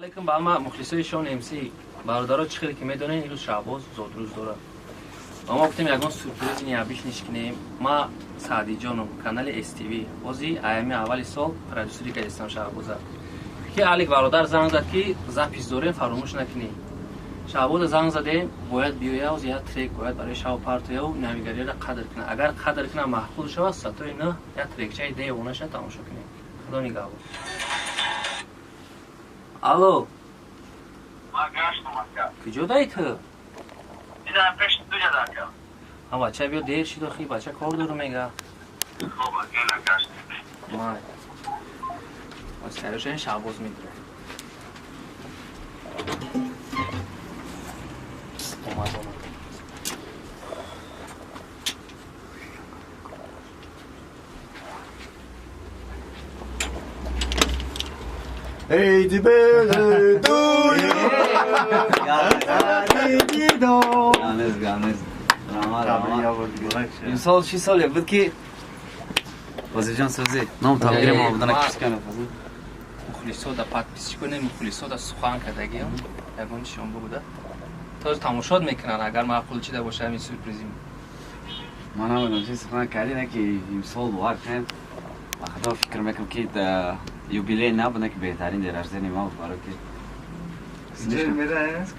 علیکم با همه مخلصای شان امسی برادرها چی خیلی که میدونین اینو شعباز زادروز داره اما گفتیم یکان سورپرایز نیابیش نشکنیم ما سعدی جانم کانال اس تی وی بازی ایامی اولی سال پرودوسری که هستم شعبازه که علیک برادر زنگ زد که زپیز داریم فراموش نکنیم شعباز زنگ زدیم باید بیاید از یه تریک باید برای شعب پارتویا و نویگری را قدر کنه اگر قدر کنه محفوظ شود ستوی نه یه تریکچه دیوانش تماشا کنیم خدا نگهدار الو کجایی تو؟ دیدم پیش تو جدا هم بچه بیا دیر شد خیلی بچه کار دارو میگه خوب گیرم گشت مای از سرش این شعباز میدونه اومد Happy birthday to you. این سال چی سالیه بود که بازی جان سوزی نام تغییر ما بودن کس کنه مخلصا دا پادپیسی کنه مخلصا دا سخن کردگی هم یکان شنبه بوده تا تماشاد میکنن اگر معقول چیده باشه همین سورپرایزی من هم چیز سخن کردی نه که این سال باور کنم خدا فکر میکنم که یوبیلی نبونه که بهترین درجه ما بود برای که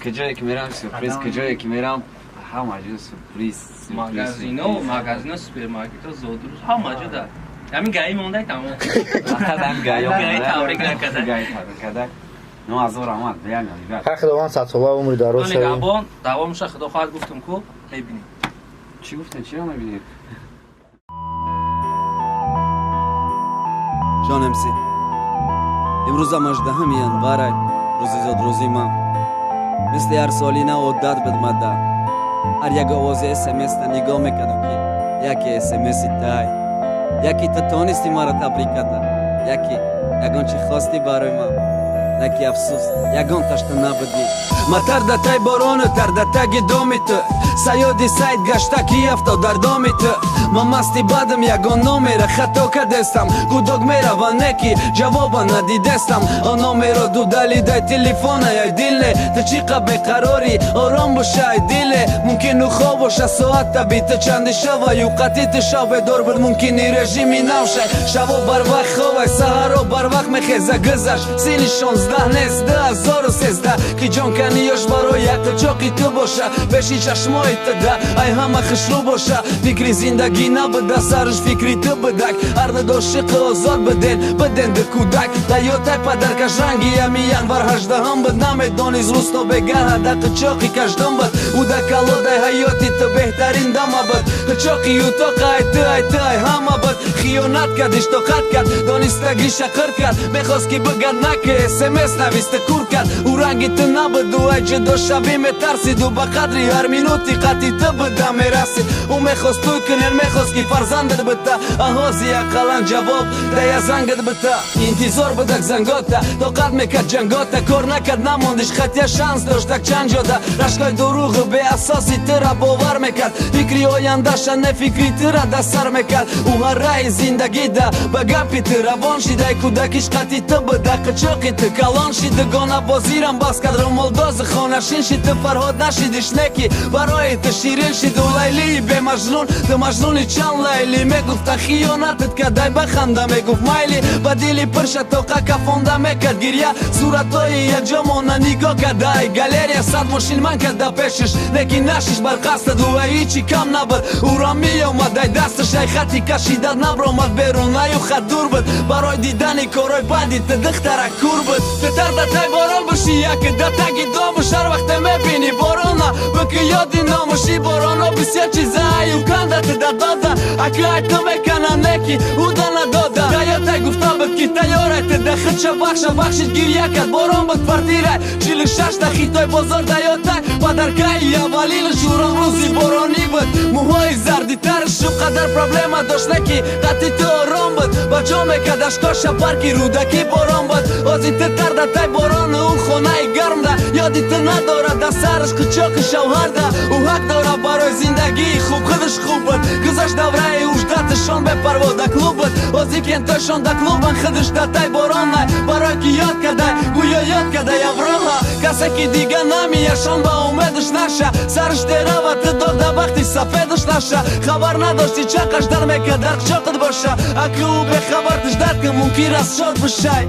کجایی که میرم سورپرایز کجایی که میرم همه جور سورپرایز ماگازینو سوپرمارکت و زودروز همه جور دار همین گایی مونده تمام گایی تبریک نکرده گایی تبریک کرده نو از اور آمد بیان حق خداوند صد ساله عمری دراز شد نگهبان دوامش خدا خواهد گفتم کو میبینیم چی گفتن چی رو میبینید جان امسی امروز 18 январь روزی زادروزی ما مثل هر سالی نه عدت بدمده هر یک آواز اسمس تا نگاه میکردم که یکی اسمسی تای یکی تو تونستی ما را تبریک کرده یکی یگان چی خواستی برای ما یکی افسوس یگان تشت نبودی ما تردتای بارون تردتای دومیت سیادی سایت گشته کی افتا در دومیت ما مستی بدم یگان نامیر خطا کردستم گوداگ میره و نکی جواب ندیدستم آنا میره دو دلی دای تلیفونه یا دیله تو چی قبه قراری آرام باشه ای دیله ممکن خواب باشه ساعت تبیت چندی شوه یو قطیت شوه دور بر ممکنی رژیمی نوشه شوه بر وقت خواه سهرو بر وقت میخیزه گذشت سینی 16 نیست 2013 که جان کنیاش برای یک چاقی تو باشه بشی چشمای تده ای همه خشلو باشه فکری زندگی نبوده سرش فکری تو بدک هر داشق آزاد بدن ده کودک دیاتای پدر کش رنگی همیان بر 18 هم بد نمیدانیز روستا بگه هدق چاقی کشدم بد او ده کلادای حیاتی تو بهترین دمه بد چاقی او تا ای همه بد خیانت کردش تو خط کرد دانستگی شکر کرد میخواست که بگرد نکه اسمس نویسته کور کرد او رنگی تو نبود و ای جدا شبی میترسید و به قدری هر مینوتی قطی تو بده میرسید او میخواست توی کنین میخواست که فرزندت بده احازی اقلان جواب ده زنگت بده انتظار بدک زنگاته تا قد میکرد جنگاته کار نکرد نماندش خطیه شانس داشتک چند جاده رشکای دروغ به اساسی تر باور میکرد فکری آیندهش نه فکری تر دست سر میکرد او هر رای زندگی ده به گپی تر روان شده کودکش قطی تو بده قچاقی تو کلان شده گانه بازیرم باز کد رمالداز خانشین شده فرهاد نشیدش نکی برای تو شیرین شده و لیلی به مجنون تو مجنونی چند لیلی میگفت خیانتت کدای بخنده میگفت مایلی با دیلی پرشت تو کفانده میکرد گریه صورتای یه جمانه نگاه کدای گالریا صد ماشین من کده پیشش لیکن نشیش بر قصد و هیچی کم نبود او را می اومد دای دستش ای خطی کشیده نبرامد بیرون ایو خط دور بود برای دیدنی کارای بدی تو دختره کور بود پتر دتای باران باشی یک دتگی دامش هر وقت میبینی بارانه بکی یادی ناموشی بارانه بسیار چیزه ایو کندت داده اکی ای تو میکنن نکی او دا نداده دیاتای گفتم بد که تیاره تو دخل چه بخشید گیریه کد باران بود پردیره 46 دخیتای بازار دیاتای پدرکای اولین شوران روزی بارانی بود موهای زردی ترش قدر پرابلم داشت نکی قطی تو آرام بود با جا میکدش کاش پرکی رودکی باران بود آزی تو تردتای باران اون خونه گرم ده یادی تو نداره дар сараш кучоки шавҳарда ӯ ҳақ дора барои зиндагии хуб худаш хуб буд гузашт давраи 18-ташон бепарво да клуб буд ҳозир кентошон да клубан худаш да тай боронай барои ки ёд кардай гӯё ёд кардай авроҳа касе ки дига намияшон ба умедаш наша сараш дерава ты дод да вақти сафедаш наша хабар надошти чақаш дар мекард дар қучоқат боша аки ӯ бехабар тиштад ки мумкин аст шод бошай